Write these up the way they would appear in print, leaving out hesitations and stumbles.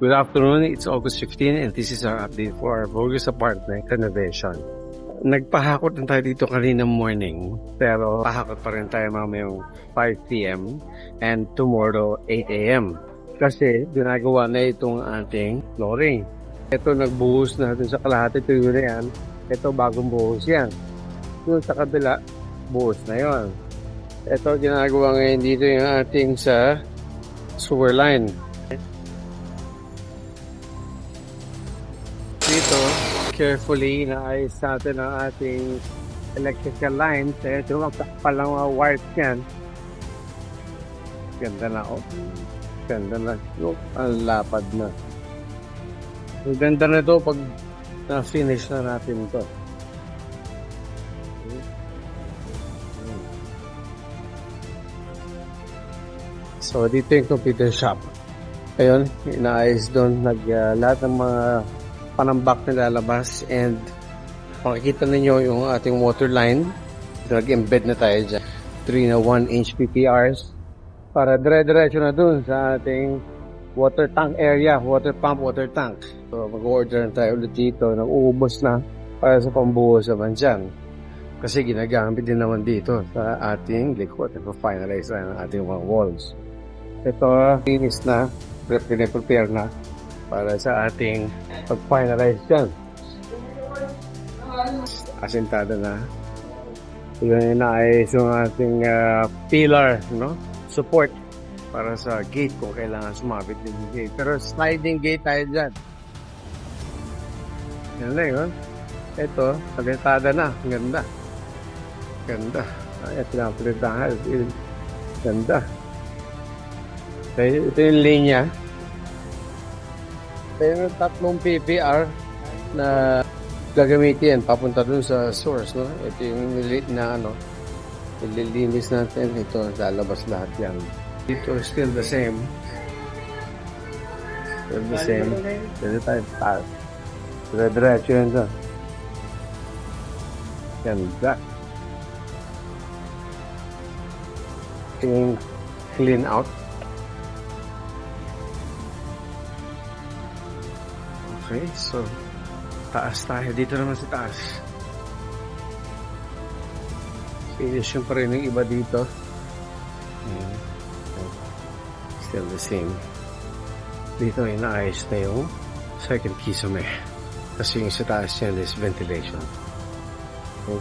Good afternoon, it's August 15 and this is our update for our Burgess apartment renovation. Nagpahakot na tayo dito kanina morning, pero pahakot pa rin tayo mamayang 5 p.m. and tomorrow 8 a.m. Kasi ginagawa na itong ating flooring. Ito nagbuhos na dun sa kalahati tuyo na yan. Ito bagong buhos yan. Doon sa kabila, buhos na yon. Ito ginagawa ngayon dito yung ating sa sewer line. Dito, carefully inaayos natin ang ating electrical lines. Ito magtakpal lang mga wires yan. Ganda na, oh. Ganda na. Oh, ang lapad na. Ang ganda na ito pag na-finish na natin ito. So, dito yung computer shop. Ayun, inaayos doon. Lahat ng mga panambak na lalabas and makikita ninyo yung ating water line. Nag-embed na tayo dyan. 3 na 1-inch PPRs para dire-diretso na dun sa ating water tank area, water pump, water tank. So mag-order na tayo ulit dito. Nag-uubos na para sa pambuhos naman dyan. Kasi ginagamit din naman dito sa ating likod. Nag-finalize na ang ating mga walls. Ito, finish na. Prepare na para sa ating pag-finalize dyan. Asintada na. Yun inaayos yung ating pillar, no? Support para sa gate kung kailangan sumabit din yung gate. Pero sliding gate tayo dyan. Yan na yun. Ito, asintada na. Ganda. Ganda. Ay, pinapalitahan. Ganda. Ito yung linya. Pero tatlong PPR na gagamitin papunta dun sa source, no? Ito yung maliit na ililinis natin. Ito, lalabas lahat yan. Dito still the same. Still the same. Dito tayo taas. Dire-diretso yan dyan. Ganda. Clean out. Okay, so taas tayo. Dito naman sa taas. Finish yung pa rin yung iba dito. Still the same. Dito inaayos na yung second kisame. Kasi yung sa taas yan is ventilation. Okay.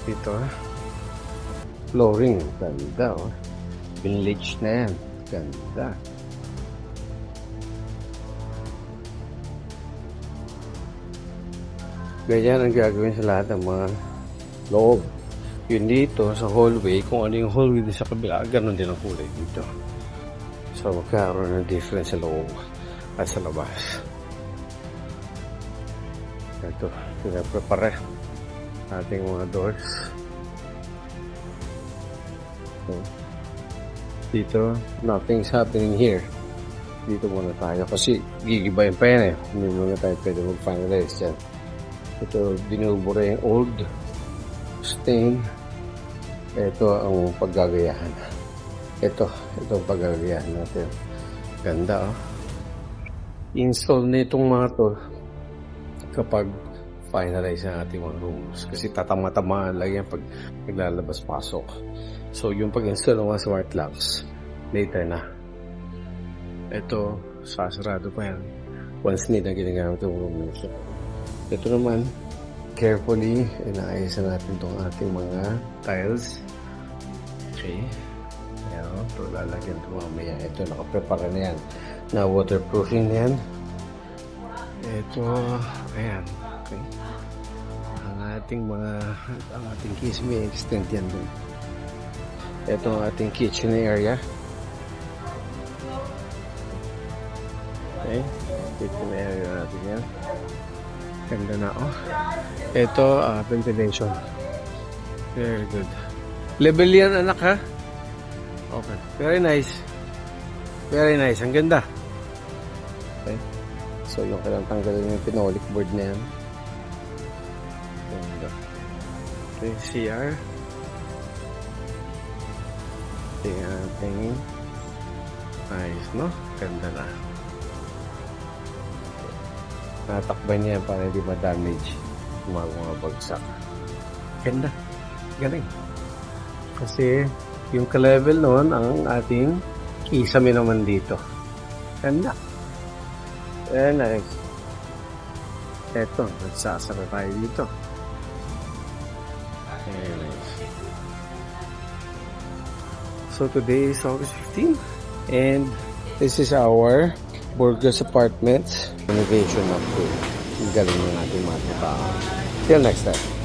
Dito flooring. Ganda, oh. Village na yan. Ganda. Ganyan ang gagawin sa lahat ng mga loob. Yun dito sa hallway, kung ano yung hallway sa kabila, ganun din ang kulay dito. So magkaroon ng difference sa loob at sa labas. Ito, pinaprepare ating mga doors. So, dito, nothing's happening here. Dito muna tayo kasi gigibayin pa yan eh. Hindi muna tayo pwede mag-finalize dyan. Ito, binubura yung old stain. Ito ang paggagayahan. Ito ang paggagayahan natin. Ganda, oh. Install na itong mga to kapag finalize ang ating mga rooms. Kasi tatama-tamaan lang yan pag naglalabas-pasok. So, yung pag-install ng mga smart locks, later na. Ito, sasarado pa yan. Once need na ginagamit yung room nito. Ito naman, carefully, inaayos natin itong ating mga tiles. Okay. Ayan, ito lalagyan ito mamaya. Ito, nakaprepara na yan. Na waterproofing na yan. Ito, ayan. Okay. Ang ating kitchen may extend yan din. Ito ang ating kitchen area. Okay. Kitchen area natin yan. Ganda na, oh. Ito, ventilation. Very good. Level yan, anak, ha? Okay. Very nice. Very nice. Ang ganda. Okay. So, yung kailang tanggalin yung phenolic board na yan. Ganda. Okay, CR. Tingnan. Nice, no? Ganda na. Natakban niya para hindi ma-damage yung mga bagsak. Ganda. Galing. Kasi yung ka-level noon ang ating kisame naman dito. Ganda. Very nice. Eto, nagsasara tayo dito. Very nice. So today is August 15 and this is our Burgos Apartments renovation upgrade. Ang galing ng ating mga trabaho. Till next time.